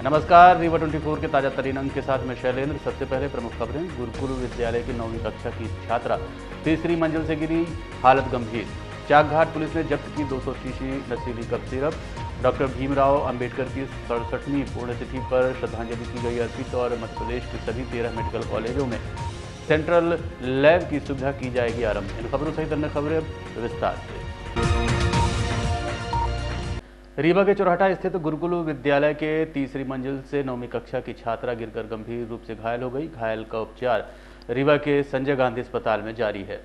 नमस्कार, रीवा 24 के ताजा तरीन अंक के साथ मैं शैलेंद्र। सबसे पहले प्रमुख खबरें। गुरुकुल विद्यालय की 9वीं कक्षा की छात्रा तीसरी मंजिल से गिरी, हालत गंभीर। चाकघाट पुलिस ने जब्त की 200 शीशी नशीली cough syrup. Doctor Bhimrao Ambedkar की 67वीं पुण्यतिथि पर श्रद्धांजलि की गई अर्पित। और मध्य प्रदेश के सभी 13 मेडिकल कॉलेजों में सेंट्रल लैब की सुविधा की जाएगी आरंभ। इन खबरों सहित अन्य खबरें विस्तार से। रीवा के चौराहा स्थित गुरुकुल विद्यालय के तीसरी मंजिल से 9वीं कक्षा की छात्रा गिरकर गंभीर रूप से घायल हो गई। घायल का उपचार रीवा के संजय गांधी अस्पताल में जारी है।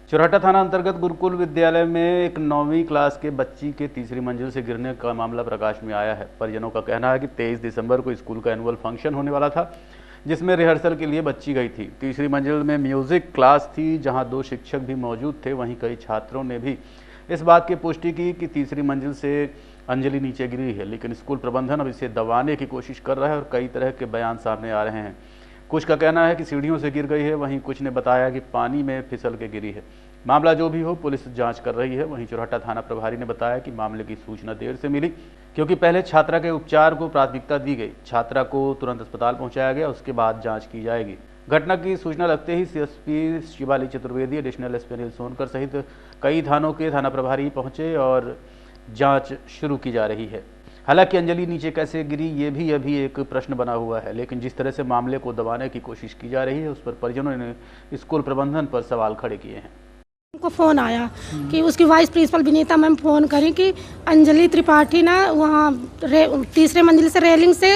चौराहा थाना अंतर्गत गुरुकुल विद्यालय में एक 9वीं क्लास के बच्ची के तीसरी मंजिल से गिरने का मामला प्रकाश में आया है। परिजनों का कहना है कि 23 दिसंबर को स्कूल का एनुअल फंक्शन होने वाला था, जिसमें रिहर्सल के लिए बच्ची गई थी। तीसरी मंजिल में म्यूजिक क्लास थी, जहां 2 शिक्षक भी मौजूद थे। वहीं कई छात्रों ने भी इस बात की पुष्टि की कि तीसरी मंजिल से अंजलि नीचे गिरी है, लेकिन स्कूल प्रबंधन अब इसे दबाने की कोशिश कर रहा है और कई तरह के बयान सामने आ रहे हैं। कुछ का कहना है कि सीढ़ियों से गिर गई है, वहीं कुछ ने बताया कि पानी में फिसल के गिरी है। मामला जो भी हो, पुलिस जांच कर रही है। वहीं चौराहा थाना प्रभारी ने बताया कि मामले की सूचना देर से मिली, क्योंकि पहले छात्रा के उपचार को प्राथमिकता दी गई। छात्रा को तुरंत अस्पताल पहुंचाया गया, उसके बाद जांच की जाएगी। घटना की सूचना लगते ही CSP Shivali Chaturvedi, additional SP Anil Sonkar सहित कई थानों के थाना प्रभारी पहुंचे और जांच शुरू की जा रही है। हालांकि अंजलि नीचे कैसे गिरी ये भी अभी एक प्रश्न बना हुआ है, लेकिन जिस तरह से मामले को दबाने की कोशिश की जा रही है, उस पर परिजनों ने स्कूल प्रबंधन पर सवाल खड़े किए हैं। उनको फ़ोन आया कि उसकी vice principal Vinita ma'am phone करी कि अंजलि त्रिपाठी ना वहाँ तीसरे मंजिल से रेलिंग से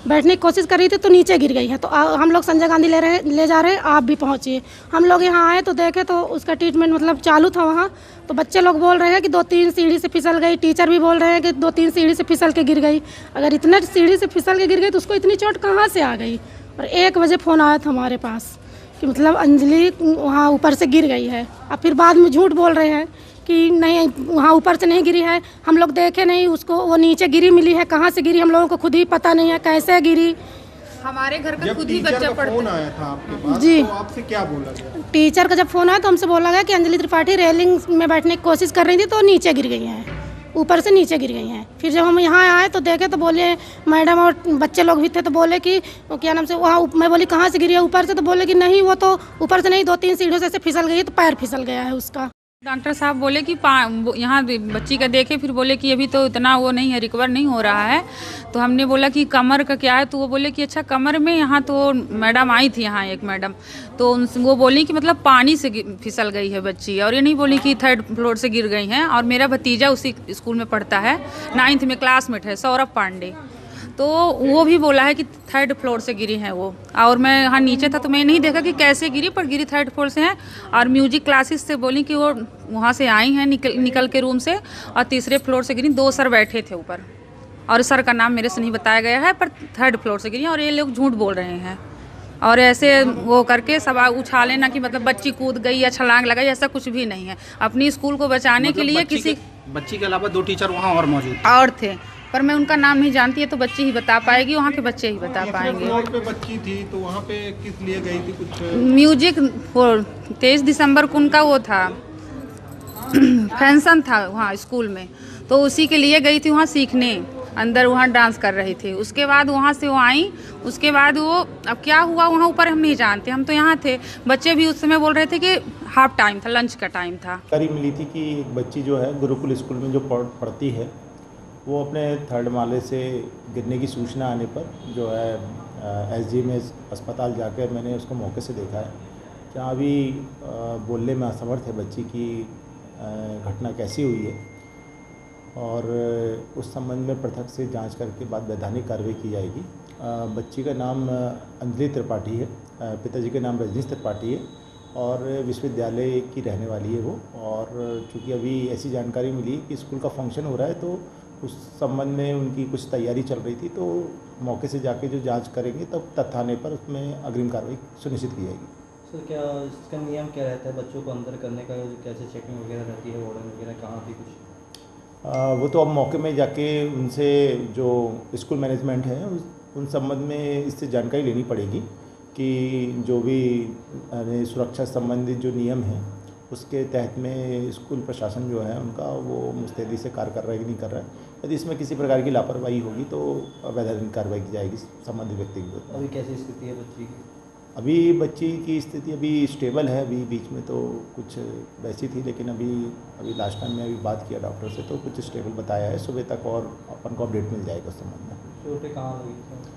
बैठने की कोशिश कर रही थी तो नीचे गिर गई है। तो हम लोग संजय गांधी ले जा रहे हैं, आप भी पहुँचिए। हम लोग यहाँ आए तो देखे तो उसका ट्रीटमेंट मतलब चालू था वहाँ। तो बच्चे लोग बोल रहे हैं कि 2-3 सीढ़ी से फिसल गई। टीचर भी बोल रहे हैं कि 2-3 सीढ़ी से फिसल के गिर गई। अगर इतना सीढ़ी से फिसल के गिर गई तो उसको इतनी चोट कहाँ से आ गई। और 1 बजे फ़ोन आया था हमारे पास कि मतलब अंजलि वहाँ ऊपर से गिर गई है। अब फिर बाद में झूठ बोल रहे हैं कि नहीं, वहाँ ऊपर से नहीं गिरी है, हम लोग देखे नहीं उसको, वो नीचे गिरी मिली है। कहाँ से गिरी हम लोगों को खुद ही पता नहीं है, कैसे गिरी। हमारे घर का खुद ही बच्चा पढ़ता है। फोन आया था आपके पास जी, तो आपसे क्या बोला गया? टीचर का जब फ़ोन आया तो हमसे बोला गया कि अंजलि त्रिपाठी रेलिंग में बैठने की कोशिश कर रही थी तो नीचे गिर गई हैं, ऊपर से नीचे गिर गई हैं। फिर जब हम यहाँ आए तो देखे तो बोले, मैडम और बच्चे लोग भी थे तो बोले कि क्या नाम से वहाँ, मैं बोली कहाँ से गिरी है, ऊपर से। तो बोले कि नहीं, वो तो ऊपर से नहीं, 2-3 सीढ़ियों से ऐसे फिसल गई है, तो पैर फिसल गया है उसका। डॉक्टर साहब बोले कि यहाँ बच्ची का देखे, फिर बोले कि अभी तो इतना वो नहीं है, रिकवर नहीं हो रहा है। तो हमने बोला कि कमर का क्या है, तो वो बोले कि अच्छा कमर में। यहाँ तो मैडम आई थी, यहाँ एक मैडम, तो उनसे वो बोली कि मतलब पानी से फिसल गई है बच्ची, और ये नहीं बोली कि 3rd फ्लोर से गिर गई हैं। और मेरा भतीजा उसी स्कूल में पढ़ता है, 9th में क्लासमेट है, सौरभ पांडे, तो वो भी बोला है कि 3rd फ्लोर से गिरी है वो। और मैं यहाँ नीचे था तो मैं नहीं देखा कि कैसे गिरी, पर गिरी 3rd फ्लोर से है। और म्यूजिक क्लासेस से बोली कि वो वहाँ से आई हैं निकल के रूम से, और तीसरे फ्लोर से गिरी। 2 सर बैठे थे ऊपर, और सर का नाम मेरे से नहीं बताया गया है, पर 3rd फ्लोर से गिरी। और ये लोग झूठ बोल रहे हैं, और ऐसे वो करके सब उछाले ना कि मतलब बच्ची कूद गई या छलांग लगाई, ऐसा कुछ भी नहीं है। अपनी स्कूल को बचाने के लिए बच्ची के अलावा 2 टीचर वहाँ और मौजूद और थे, पर मैं उनका नाम नहीं जानती है, तो बच्ची ही बता पाएगी, वहाँ के बच्चे ही बता पाएंगे। फ्लोर पे बच्ची थी तो वहाँ पे किस लिए गई थी? कुछ म्यूजिक 23 दिसंबर को उनका वो था फंक्शन था वहाँ स्कूल में, तो उसी के लिए गई थी वहाँ सीखने। अंदर वहाँ डांस कर रही थी। उसके बाद वहाँ से वो आई, उसके बाद वो अब क्या हुआ वहाँ ऊपर हम नहीं जानते, हम तो यहाँ थे। बच्चे भी उस समय बोल रहे थे कि हाफ टाइम था, लंच का टाइम था। जानकारी मिली थी कि एक बच्ची जो है गुरुकुल स्कूल में जो पढ़ती है, वो अपने 3rd माले से गिरने की सूचना आने पर जो है SGMS अस्पताल जाकर मैंने उसको मौके से देखा है, जहाँ अभी बोलने में असमर्थ है बच्ची की घटना कैसी हुई है, और उस संबंध में पृथक से जांच करके बाद वैधानिक कार्रवाई की जाएगी। बच्ची का नाम अंजलि त्रिपाठी है, पिताजी का नाम रजनीश त्रिपाठी है, और विश्वविद्यालय की रहने वाली है वो। और चूँकि अभी ऐसी जानकारी मिली कि स्कूल का फंक्शन हो रहा है, तो उस संबंध में उनकी कुछ तैयारी चल रही थी, तो मौके से जाके जो जांच करेंगे तब तथ्य आने पर उसमें अग्रिम कार्रवाई सुनिश्चित की जाएगी। सर, क्या इसका नियम क्या रहता है बच्चों को अंदर करने का? कैसे चेकिंग वगैरह रहती है, वार्डन वगैरह कहाँ थी कुछ? वो तो अब मौके में जाके उनसे जो स्कूल मैनेजमेंट है उन संबंध में इससे जानकारी लेनी पड़ेगी कि जो भी सुरक्षा संबंधित जो नियम हैं उसके तहत में स्कूल प्रशासन जो है उनका वो मुस्तैदी से कार्य कर रहा है कि नहीं कर रहा है। यदि इसमें किसी प्रकार की लापरवाही होगी तो वैधानिक कार्रवाई की जाएगी संबंधित व्यक्ति के विरुद्ध। अभी कैसी स्थिति है बच्ची की? अभी बच्ची की स्थिति अभी स्टेबल है। अभी बीच में तो कुछ वैसी थी, लेकिन अभी लास्ट टाइम में अभी बात किया डॉक्टर से तो कुछ स्टेबल बताया है। सुबह तक और अपन को अपडेट मिल जाएगा उस संबंध में। चोटें कहाँ लगी थी?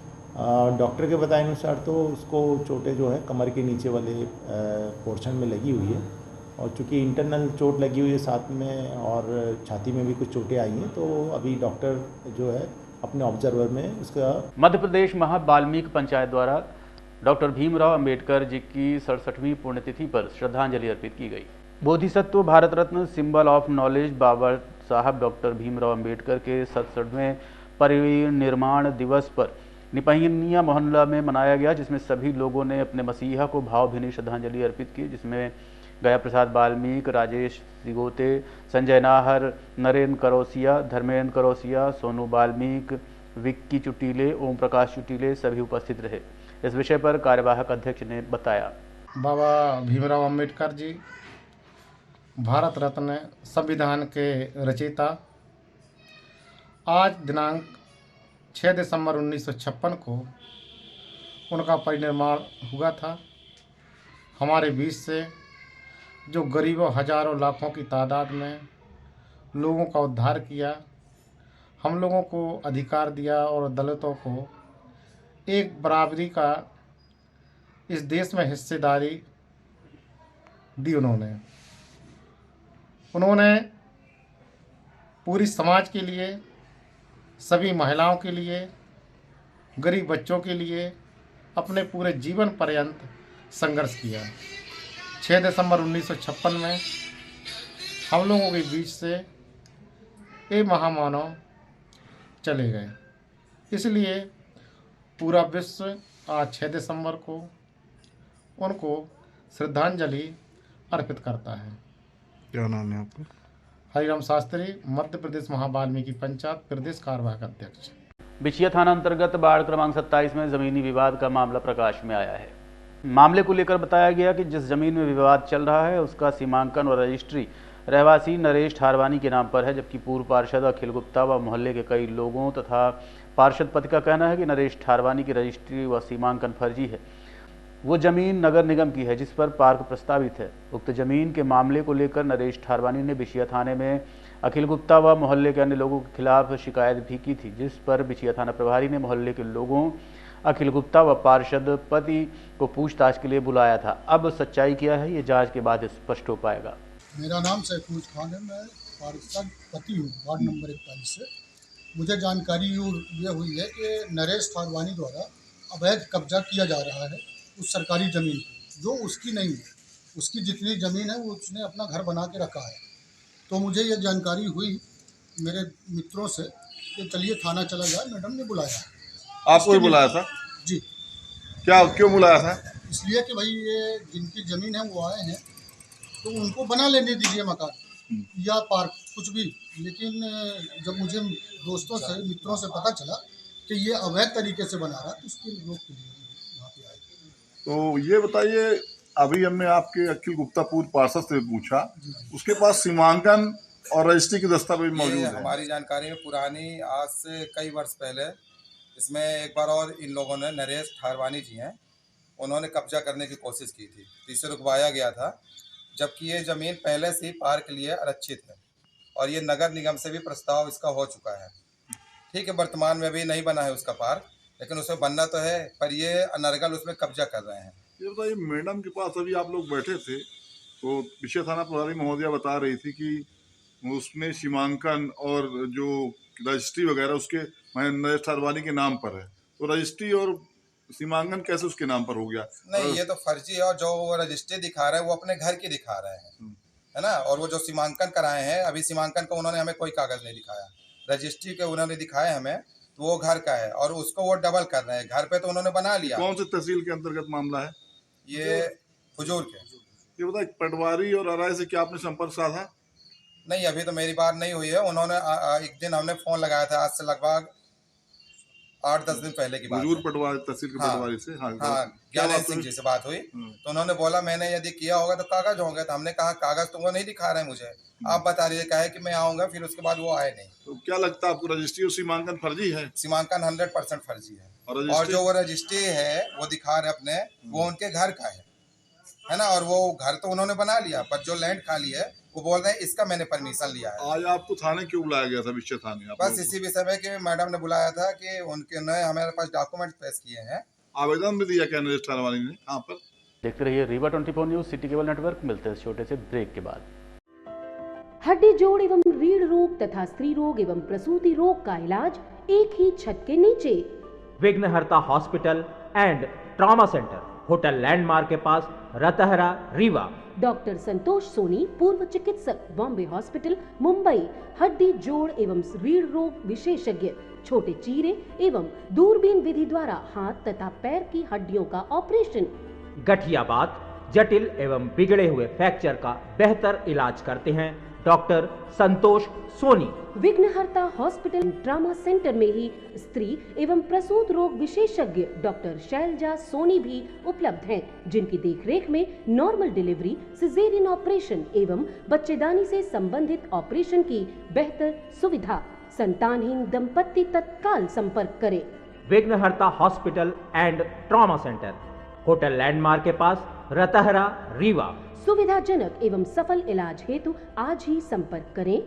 डॉक्टर के बताए अनुसार तो उसको चोटें जो है कमर के नीचे वाले पोर्शन में लगी हुई है, और चूँकि इंटरनल चोट लगी हुई है साथ में और छाती में भी कुछ चोटें आई हैं, तो अभी डॉक्टर जो है अपने ऑब्जर्वर में उसका। मध्य प्रदेश महावाल्मीकि पंचायत द्वारा डॉक्टर भीमराव अंबेडकर जी की 67वीं पुण्यतिथि पर श्रद्धांजलि अर्पित की गई। Bodhisattva Bharat Ratna symbol of knowledge बाबा साहब डॉक्टर भीमराव अंबेडकर के 67वें परिनिर्वाण दिवस पर निपहिनिया मोहल्ला में मनाया गया, जिसमें सभी लोगों ने अपने मसीहा को भावभीनी श्रद्धांजलि अर्पित की, जिसमें गया प्रसाद वाल्मीकि, राजेश सिगोते, संजय नाहर, नरेंद्र करौसिया, धर्मेंद्र करौसिया, सोनू वाल्मीकि, विक्की चुटीले, ओम प्रकाश चुटीले सभी उपस्थित रहे। इस विषय पर कार्यवाहक अध्यक्ष ने बताया। बाबा भीमराव अंबेडकर जी भारत रत्न संविधान के रचयिता, आज दिनांक 6 दिसंबर 1956 को उनका परिनिर्वाण हुआ था। हमारे बीच से जो गरीबों हजारों लाखों की तादाद में लोगों का उद्धार किया, हम लोगों को अधिकार दिया और दलितों को एक बराबरी का इस देश में हिस्सेदारी दी। उन्होंने पूरी समाज के लिए, सभी महिलाओं के लिए, गरीब बच्चों के लिए अपने पूरे जीवन पर्यंत संघर्ष किया। 6 दिसंबर 1956 में हम लोगों के बीच से ये महामानव चले गए। इसलिए पूरा विश्व आज 6 दिसंबर को उनको श्रद्धांजलि अर्पित करता है। क्या नाम है आपका? हरिराम शास्त्री, मध्य प्रदेश महावाल्मीकि पंचायत प्रदेश कार्यवाहक अध्यक्ष। बिछिया थाना अंतर्गत वार्ड क्रमांक 27 में जमीनी विवाद का मामला प्रकाश में आया है। मामले को लेकर बताया गया कि जिस जमीन में विवाद चल रहा है उसका सीमांकन और रजिस्ट्री रहवासी नरेश ठारवानी के नाम पर है, जबकि पूर्व पार्षद अखिल गुप्ता व मोहल्ले के कई लोगों तथा पार्षद पति का कहना है कि नरेश ठारवानी की रजिस्ट्री व सीमांकन फर्जी है। वो जमीन नगर निगम की है जिस पर पार्क प्रस्तावित है। उक्त जमीन के मामले को लेकर नरेश ठारवानी ने बिछिया थाने में अखिल गुप्ता व मोहल्ले के अन्य लोगों के खिलाफ शिकायत भी की थी, जिस पर बिछिया थाना प्रभारी ने मोहल्ले के लोगों, अखिल गुप्ता व पार्षद पति को पूछताछ के लिए बुलाया था। अब सच्चाई क्या है ये जांच के बाद स्पष्ट हो पाएगा। मेरा नाम सैफुल खान है, मैं पार्षद पति हूँ वार्ड नंबर 41 से। मुझे जानकारी ये हुई है कि नरेश ठारवानी द्वारा अवैध कब्जा किया जा रहा है उस सरकारी ज़मीन पर, जो उसकी नहीं है। उसकी जितनी ज़मीन है वो उसने अपना घर बना के रखा है। तो मुझे ये जानकारी हुई मेरे मित्रों से कि चलिए थाना चला जाए। मैडम ने बुलाया। आपको ही बुलाया था? जी। क्या, क्यों बुलाया था? इसलिए कि भाई ये जिनकी ज़मीन है वो आए हैं तो उनको बना लेने दीजिए मकान या पार्क कुछ भी। लेकिन जब मुझे दोस्तों से, मित्रों से पता चला कि ये अवैध तरीके से बना रहा है तो उसके रोक के लिए यहाँ पे आए। तो ये बताइए, अभी हमने आपके अखिल गुप्ता पूर्व पार्षद से पूछा, उसके पास सीमांकन और रजिस्ट्री की दस्तावेज मौजूद है? हमारी जानकारी में पुरानी, आज से कई वर्ष पहले इसमें एक बार और इन लोगों ने, नरेश ठारवानी जी हैं, उन्होंने कब्जा करने की कोशिश की थी, इसे रुकवाया गया था। जबकि ये ज़मीन पहले से ही पार्क के लिए आरक्षित है और ये नगर निगम से भी प्रस्ताव इसका हो चुका है। ठीक है, वर्तमान में भी नहीं बना है उसका पार्क, लेकिन उसमें बनना तो है, पर ये अनर्गल उसमें कब्जा कर रहे हैं। ये बताइए, मैडम के पास अभी आप लोग बैठे थे तो बिछिया थाना प्रभारी महोदया बता रही थी कि उसमें सीमांकन और जो रजिस्ट्री वगैरह उसके नरेश ठारवानी के नाम पर है, तो रजिस्ट्री और सीमांकन कैसे उसके नाम पर हो गया? नहीं, ये तो फर्जी है। और जो वो रजिस्ट्री दिखा रहे हैं वो अपने घर की दिखा रहे हैं, है ना। और वो जो सीमांकन कराए हैं, अभी सीमांकन का उन्होंने हमें कोई कागज नहीं दिखाया। रजिस्ट्री के उन्होंने दिखाए हमें, तो वो घर का है और उसको वो डबल कर रहे हैं। घर पे तो उन्होंने बना लिया। कौन सी तहसील के अंतर्गत मामला है ये? हुजूर के। ये बताइए, पटवारी और आरआई से क्या आपने संपर्क साधा? नहीं, अभी तो मेरी बात नहीं हुई है। उन्होंने एक दिन हमने फ़ोन लगाया था, आज से लगभग 8-10 दिन पहले की बात हुजूर है। पटवारी तहसील के हाँ, पटवारी से हाँ हाँ, ज्ञानेश सिंह जी से बात हुई तो उन्होंने बोला मैंने यदि किया होगा तो कागज होंगे। तो हमने कहा कागज तुमको नहीं दिखा रहे मुझे, आप बता रही है कहे कि मैं आऊंगा, फिर उसके बाद वो आए नहीं। तो क्या लगता है आपको रजिस्ट्री और सीमांकन फर्जी है? सीमांकन 100% फर्जी है। और और जो वो रजिस्ट्री है वो दिखा रहे अपने, वो उनके घर का है ना। और वो घर तो उन्होंने बना लिया, पर जो लैंड खाली है वो बोल रहे हैं इसका मैंने परमिशन लिया है। आज आपको थाने क्यों बुलाया गया था, विषय थाने? बस इसी विषय में कि मैडम ने बुलाया था कि उनके नए हमारे पास डॉक्यूमेंट पेश किए हैं। आवेदन भी दिया क्या नरेश ठारवानी ने? कहाँ पर? देखते रहिए Rewa 24 news, city cable network. मिलते हैं इस छोटे से ब्रेक के बाद। हड्डी जोड़ एवं रीढ़ रोग तथा स्त्री रोग एवं प्रसूति रोग का इलाज एक ही छत के नीचे। विघ्नहर्ता hospital and trauma centre, hotel landmark के पास, रतहरा, रीवा। डॉक्टर संतोष सोनी, पूर्व चिकित्सक, बॉम्बे हॉस्पिटल, मुंबई। हड्डी जोड़ एवं रीढ़ रोग विशेषज्ञ, छोटे चीरे एवं दूरबीन विधि द्वारा हाथ तथा पैर की हड्डियों का ऑपरेशन। गठियाबात, जटिल एवं बिगड़े हुए फ्रैक्चर का बेहतर इलाज करते हैं डॉक्टर संतोष सोनी। विघ्नहर्ता हॉस्पिटल ट्रॉमा सेंटर में ही स्त्री एवं प्रसूत रोग विशेषज्ञ डॉक्टर शैलजा सोनी भी उपलब्ध हैं, जिनकी देखरेख में नॉर्मल डिलीवरी, सिजेरियन ऑपरेशन एवं बच्चेदानी से संबंधित ऑपरेशन की बेहतर सुविधा। संतानहीन दंपत्ति तत्काल संपर्क करें। विघ्नहर्ता hospital and trauma centre, hotel landmark के पास, रतहरा, रीवा। सुविधाजनक एवं सफल इलाज हेतु आज ही संपर्क करें।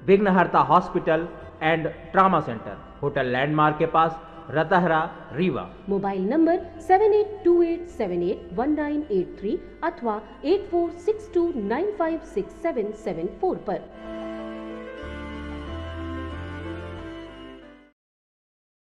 विघ्नहर्ता hospital and trauma centre, hotel landmark के पास, रतहरा, रीवा। मोबाइल नंबर 7828781983 अथवा 8462956774 पर।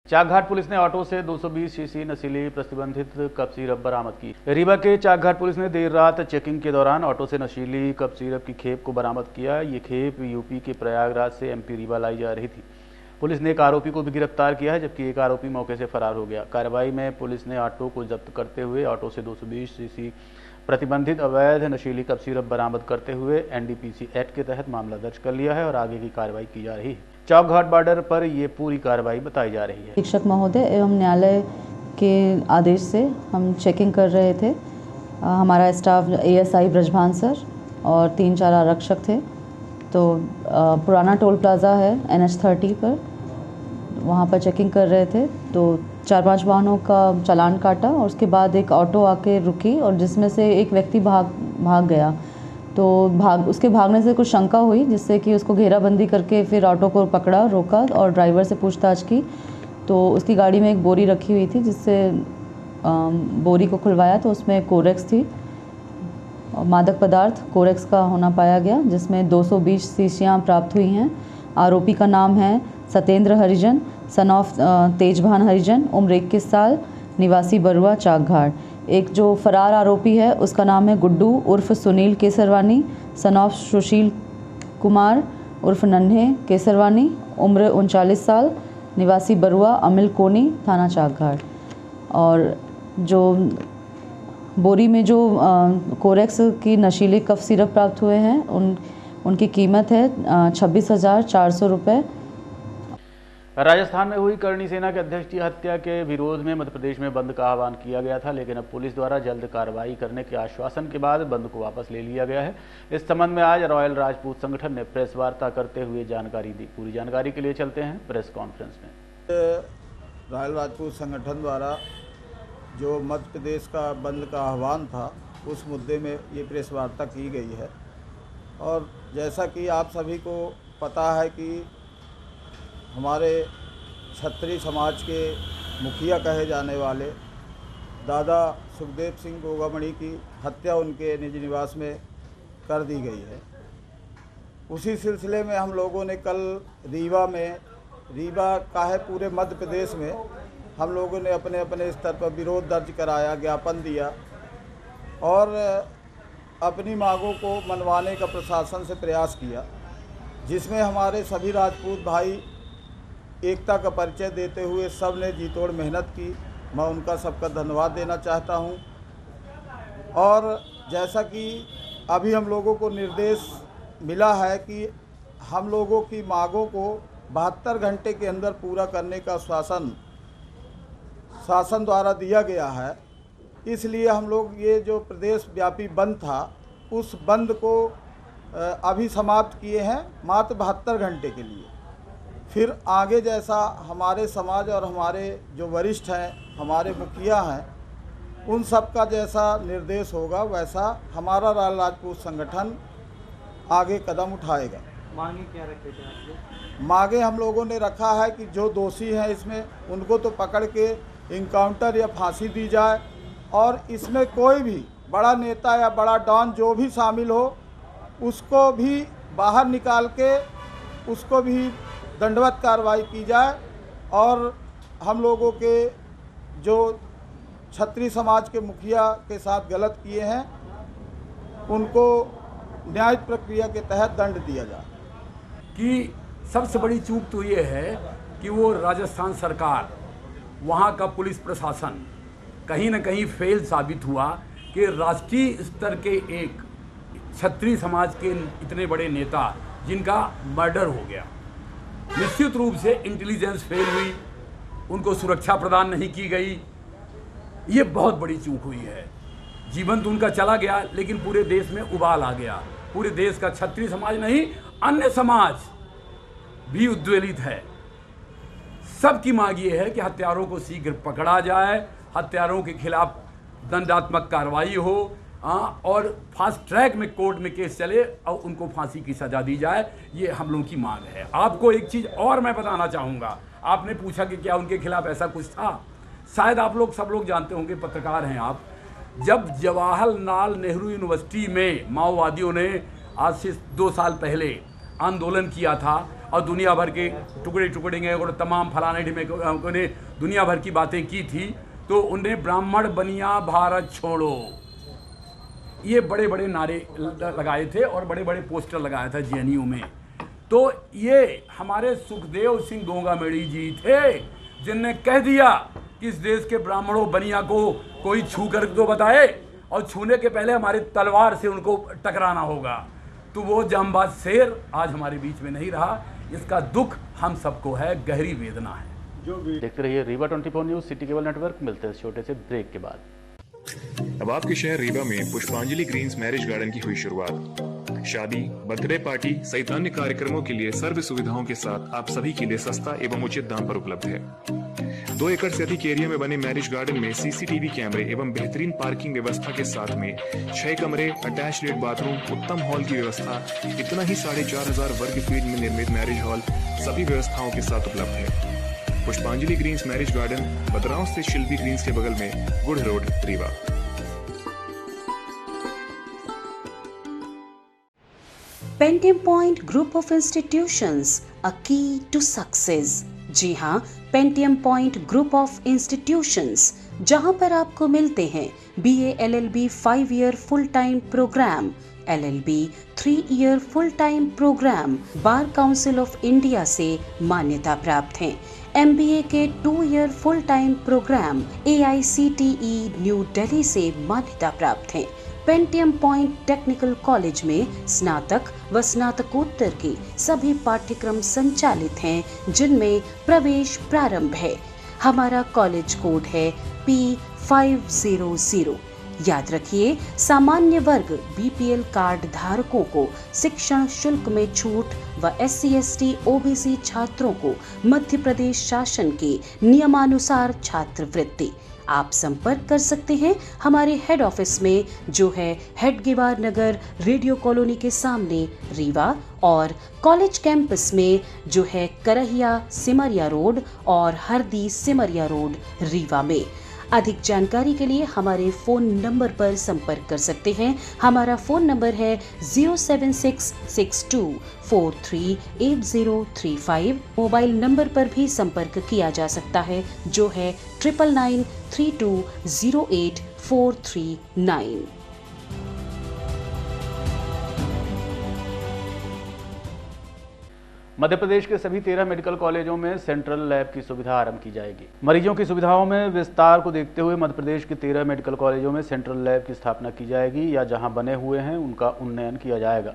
चाकघाट पुलिस ने ऑटो से 220 सीसी नशीली प्रतिबंधित कप सिरप बरामद की। रीवा के चाकघाट पुलिस ने देर रात चेकिंग के दौरान ऑटो से नशीली कप सिरप की खेप को बरामद किया। ये खेप यूपी के प्रयागराज से एमपी रीवा लाई जा रही थी। पुलिस ने एक आरोपी को भी गिरफ्तार किया है, जबकि एक आरोपी मौके से फरार हो गया। कार्रवाई में पुलिस ने ऑटो को जब्त करते हुए ऑटो से 220 सीसी प्रतिबंधित अवैध नशीली कप सिरप बरामद करते हुए एनडीपीसी एक्ट के तहत मामला दर्ज कर लिया है और आगे की कार्रवाई की जा रही है। चौकघाट बॉर्डर पर ये पूरी कार्रवाई बताई जा रही है। शिक्षक महोदय एवं न्यायालय के आदेश से हम चेकिंग कर रहे थे। हमारा स्टाफ एएसआई ब्रजभान सर और 3-4 आरक्षक थे। तो पुराना टोल प्लाज़ा है NH30 पर, वहाँ पर चेकिंग कर रहे थे तो 4-5 वाहनों का चालान काटा और उसके बाद एक ऑटो आके रुकी और जिसमें से एक व्यक्ति भाग गया। तो उसके भागने से कुछ शंका हुई, जिससे कि उसको घेराबंदी करके फिर ऑटो को पकड़ा, रोका और ड्राइवर से पूछताछ की। तो उसकी गाड़ी में एक बोरी रखी हुई थी, जिससे बोरी को खुलवाया तो उसमें कोरेक्स थी, मादक पदार्थ कोरेक्स का होना पाया गया, जिसमें 220 शीशियाँ प्राप्त हुई हैं। आरोपी का नाम है सत्येंद्र हरिजन, सन ऑफ तेजभान हरिजन, उम्र 21 साल, निवासी बरुआ चाकघाट। एक जो फरार आरोपी है उसका नाम है गुड्डू उर्फ सुनील केसरवानी, सन ऑफ सुशील कुमार उर्फ नन्हे केसरवानी, उम्र 39 साल, निवासी बरुआ अमिल कोनी, थाना चाकघाट। और जो बोरी में जो कोरेक्स की नशीली कफ सिरप प्राप्त हुए हैं उनकी कीमत है 26,400 रुपये। राजस्थान में हुई करणी सेना के अध्यक्ष की हत्या के विरोध में मध्य प्रदेश में बंद का आह्वान किया गया था, लेकिन अब पुलिस द्वारा जल्द कार्रवाई करने के आश्वासन के बाद बंद को वापस ले लिया गया है। इस संबंध में आज रॉयल राजपूत संगठन ने प्रेस वार्ता करते हुए जानकारी दी। पूरी जानकारी के लिए चलते हैं प्रेस कॉन्फ्रेंस में। रॉयल राजपूत संगठन द्वारा जो मध्य प्रदेश का बंद का आह्वान था, उस मुद्दे में ये प्रेस वार्ता की गई है। और जैसा कि आप सभी को पता है कि हमारे क्षत्रिय समाज के मुखिया कहे जाने वाले दादा सुखदेव सिंह गोगामणि की हत्या उनके निज निवास में कर दी गई है। उसी सिलसिले में हम लोगों ने कल रीवा का है पूरे मध्य प्रदेश में हम लोगों ने अपने अपने स्तर पर विरोध दर्ज कराया, ज्ञापन दिया और अपनी मांगों को मनवाने का प्रशासन से प्रयास किया, जिसमें हमारे सभी राजपूत भाई एकता का परिचय देते हुए सब ने जी तोड़ मेहनत की। मैं उनका सबका धन्यवाद देना चाहता हूं। और जैसा कि अभी हम लोगों को निर्देश मिला है कि हम लोगों की मांगों को 72 घंटे के अंदर पूरा करने का आश्वासन शासन द्वारा दिया गया है, इसलिए हम लोग ये जो प्रदेश व्यापी बंद था उस बंद को अभी समाप्त किए हैं मात्र 72 घंटे के लिए। फिर आगे जैसा हमारे समाज और हमारे जो वरिष्ठ हैं, हमारे मुखिया हैं, उन सब का जैसा निर्देश होगा वैसा हमारा रायल राजपूत संगठन आगे कदम उठाएगा। मांगे क्या रखे थे आप लोग? मांगे हम लोगों ने रखा है कि जो दोषी हैं इसमें उनको तो पकड़ के इनकाउंटर या फांसी दी जाए, और इसमें कोई भी बड़ा नेता या बड़ा डॉन जो भी शामिल हो उसको भी बाहर निकाल के उसको भी दंडवत कार्रवाई की जाए, और हम लोगों के जो क्षत्रिय समाज के मुखिया के साथ गलत किए हैं उनको न्यायिक प्रक्रिया के तहत दंड दिया जाए। कि सबसे बड़ी चूक तो ये है कि वो राजस्थान सरकार, वहाँ का पुलिस प्रशासन कहीं न कहीं फेल साबित हुआ कि राष्ट्रीय स्तर के एक क्षत्रिय समाज के इतने बड़े नेता जिनका मर्डर हो गया, निश्चित रूप से इंटेलिजेंस फेल हुई, उनको सुरक्षा प्रदान नहीं की गई। ये बहुत बड़ी चूक हुई है। जीवन तो उनका चला गया, लेकिन पूरे देश में उबाल आ गया। पूरे देश का क्षत्रिय समाज नहीं, अन्य समाज भी उद्वेलित है। सबकी मांग ये है कि हत्यारों को शीघ्र पकड़ा जाए, हत्यारों के खिलाफ दंडात्मक कार्रवाई हो, और फास्ट ट्रैक में कोर्ट में केस चले और उनको फांसी की सजा दी जाए। ये हम लोगों की मांग है। आपको एक चीज़ और मैं बताना चाहूँगा, आपने पूछा कि क्या उनके खिलाफ ऐसा कुछ था। शायद आप लोग सब लोग जानते होंगे, पत्रकार हैं आप, जब जवाहरलाल नेहरू यूनिवर्सिटी में माओवादियों ने आज से 2 साल पहले आंदोलन किया था और दुनिया भर के टुकड़े टुकड़े और तमाम फलाने ढिमे ने दुनिया भर की बातें की थी, तो उन्हें ब्राह्मण बनिया भारत छोड़ो ये बड़े बड़े नारे लगाए थे और बड़े बड़े पोस्टर लगाया था जेएनयू में। तो ये हमारे सुखदेव सिंह दोंगामेड़ी जी थे जिनने कह दिया कि इस देश के ब्राह्मणों बनिया को कोई छू कर तो बताए, और छूने के पहले हमारी तलवार से उनको टकराना होगा। तो वो जांबाज शेर आज हमारे बीच में नहीं रहा। इसका दुख हम सबको है, गहरी वेदना है। देखते रहिए Rewa 24 news, city cable network. मिलते हैं छोटे से ब्रेक के बाद। अब आपके शहर रीवा में पुष्पांजलि ग्रीन्स मैरिज गार्डन की हुई शुरुआत। शादी, बर्थडे पार्टी सहित अन्य कार्यक्रमों के लिए सर्व सुविधाओं के साथ आप सभी के लिए सस्ता एवं उचित दाम पर उपलब्ध है। 2 एकड़ से अधिक एरिया में बने मैरिज गार्डन में सीसीटीवी कैमरे एवं बेहतरीन पार्किंग व्यवस्था के साथ में 6 कमरे, अटैच्ड बाथरूम, उत्तम हॉल की व्यवस्था, इतना ही 4500 वर्ग फीट में निर्मित मैरिज हॉल सभी व्यवस्थाओं के साथ उपलब्ध है। पुष्पांजलि ग्रीन्स मैरिज गार्डन, बदराव से शिल्पी ग्रीन्स के बगल में, Gurh road, Rewa. Pentium point group of institutions, a key to success. जी हाँ, Pentium point group of institutions, जहाँ पर आपको मिलते हैं BA LLB 5 year full time program, LLB 3 year full time program, bar council of India से मान्यता प्राप्त हैं। MBA के 2 year full time program AICTE New Delhi से मान्यता प्राप्त हैं। पेंटियम पॉइंट टेक्निकल कॉलेज में स्नातक व स्नातकोत्तर के सभी पाठ्यक्रम संचालित हैं, जिनमें प्रवेश प्रारंभ है। हमारा कॉलेज कोड है P500। याद रखिए, सामान्य वर्ग BPL कार्ड धारकों को शिक्षण शुल्क में छूट व SC/ST OBC छात्रों को मध्य प्रदेश शासन के नियमानुसार छात्रवृत्ति। आप संपर्क कर सकते हैं हमारे हेड ऑफिस में, जो है हेडगेवार नगर, रेडियो कॉलोनी के सामने, रीवा, और कॉलेज कैंपस में, जो है करहिया सिमरिया रोड और हरदी सिमरिया रोड, रीवा में। अधिक जानकारी के लिए हमारे फ़ोन नंबर पर संपर्क कर सकते हैं। हमारा फ़ोन नंबर है 07662438035। मोबाइल नंबर पर भी संपर्क किया जा सकता है, जो है 9993208439। मध्य प्रदेश के सभी 13 मेडिकल कॉलेजों में सेंट्रल लैब की सुविधा आरंभ की जाएगी। मरीजों की सुविधाओं में विस्तार को देखते हुए मध्य प्रदेश के 13 मेडिकल कॉलेजों में सेंट्रल लैब की स्थापना की जाएगी, या जहां बने हुए हैं उनका उन्नयन किया जाएगा।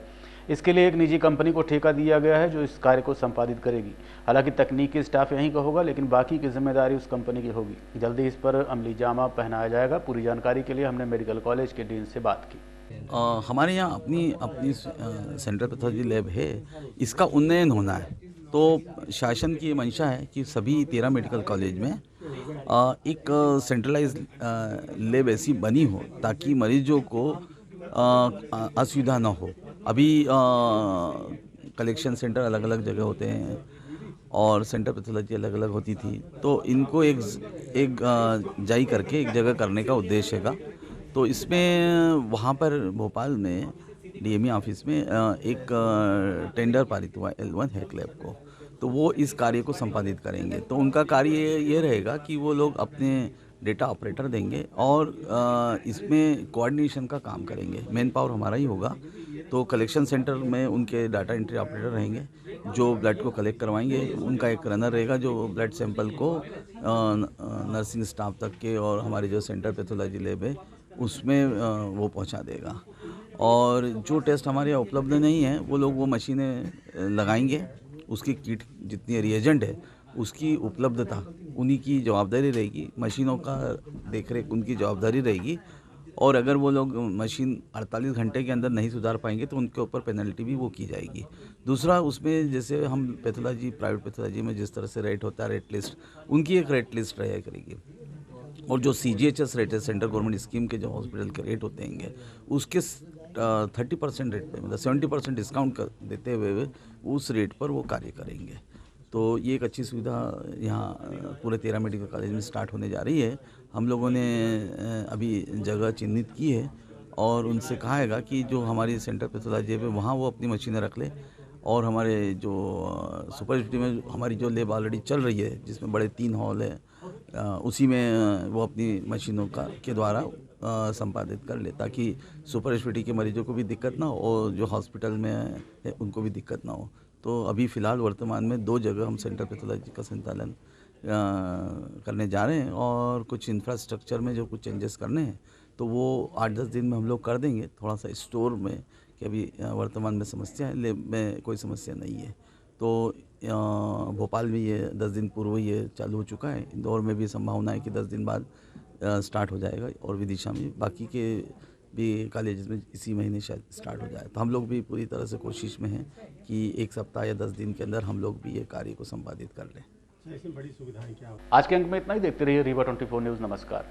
इसके लिए एक निजी कंपनी को ठेका दिया गया है जो इस कार्य को संपादित करेगी। हालांकि तकनीकी स्टाफ यहीं का होगा, लेकिन बाकी की जिम्मेदारी उस कंपनी की होगी। जल्दी इस पर अमली जामा पहनाया जाएगा। पूरी जानकारी के लिए हमने मेडिकल कॉलेज के डीन से बात की। हमारे यहाँ अपनी सेंट्रल पैथोलॉजी लैब है, इसका उन्नयन होना है। तो शासन की मंशा है कि सभी 13 मेडिकल कॉलेज में एक सेंट्रलाइज लैब ऐसी बनी हो ताकि मरीजों को असुविधा न हो। अभी कलेक्शन सेंटर अलग अलग जगह होते हैं और सेंटर पैथोलॉजी अलग अलग होती थी, तो इनको एक जाई करके एक जगह करने का उद्देश्य हैगा। तो इसमें वहाँ पर भोपाल में डीएमई ऑफिस में एक टेंडर पारित हुआ L1 हैक लैब को, तो वो इस कार्य को संपादित करेंगे। तो उनका कार्य ये रहेगा कि वो लोग अपने डेटा ऑपरेटर देंगे और इसमें कोऑर्डिनेशन का काम करेंगे। मैन पावर हमारा ही होगा। तो कलेक्शन सेंटर में उनके डाटा एंट्री ऑपरेटर रहेंगे जो ब्लड को कलेक्ट करवाएंगे। उनका एक रनर रहेगा जो ब्लड सैंपल को नर्सिंग स्टाफ तक के और हमारे जो सेंटर पैथोलॉजी लैब है उसमें वो पहुंचा देगा। और जो टेस्ट हमारे यहाँ उपलब्ध नहीं है वो लोग वो मशीनें लगाएंगे, उसकी किट जितनी रिएजेंट है उसकी उपलब्धता उन्हीं की जवाबदारी रहेगी, मशीनों का देखरेख उनकी जवाबदारी रहेगी। और अगर वो लोग मशीन 48 घंटे के अंदर नहीं सुधार पाएंगे तो उनके ऊपर पेनल्टी भी वो की जाएगी। दूसरा, उसमें जैसे हम पैथोलॉजी प्राइवेट पैथोलॉजी में जिस तरह से रेट होता है, रेट लिस्ट उनकी एक रेट लिस्ट रहा करेगी। और जो CGHS रेट है, सेंट्रल गवर्नमेंट स्कीम के जो हॉस्पिटल के रेट होते हैं उसके 30% रेट पे, मतलब 70% डिस्काउंट कर देते हुए उस रेट पर वो कार्य करेंगे। तो ये एक अच्छी सुविधा यहाँ पूरे 13 मेडिकल कॉलेज में स्टार्ट होने जा रही है। हम लोगों ने अभी जगह चिन्हित की है और उनसे कहा है कि जो हमारी सेंटर पैथोलॉजी है वहाँ वो अपनी मशीनें रख ले और हमारे जो सुपर स्पेशलिटी में हमारी जो लैब ऑलरेडी चल रही है जिसमें बड़े 3 हॉल है, उसी में वो अपनी मशीनों के द्वारा संपादित कर ले ताकि सुपर स्पेशलिटी के मरीजों को भी दिक्कत ना हो और जो हॉस्पिटल में है उनको भी दिक्कत ना हो। तो अभी फ़िलहाल वर्तमान में 2 जगह हम सेंटर पैथोलॉजी का संचालन करने जा रहे हैं और कुछ इंफ्रास्ट्रक्चर में जो कुछ चेंजेस करने हैं तो वो 8-10 दिन में हम लोग कर देंगे। थोड़ा सा स्टोर में कि अभी वर्तमान में समस्या है, लैब में कोई समस्या नहीं है। तो भोपाल में ये 10 दिन पूर्व ये चालू हो चुका है। इंदौर में भी संभावना है कि 10 दिन बाद स्टार्ट हो जाएगा और विदिशा में, बाकी के भी कॉलेज में इसी महीने शायद स्टार्ट हो जाए। तो हम लोग भी पूरी तरह से कोशिश में हैं कि 1 सप्ताह या 10 दिन के अंदर हम लोग भी ये कार्य को संपादित कर लें। आज के अंक में इतना ही। देखते रहिए रीवा 24 न्यूज़। नमस्कार।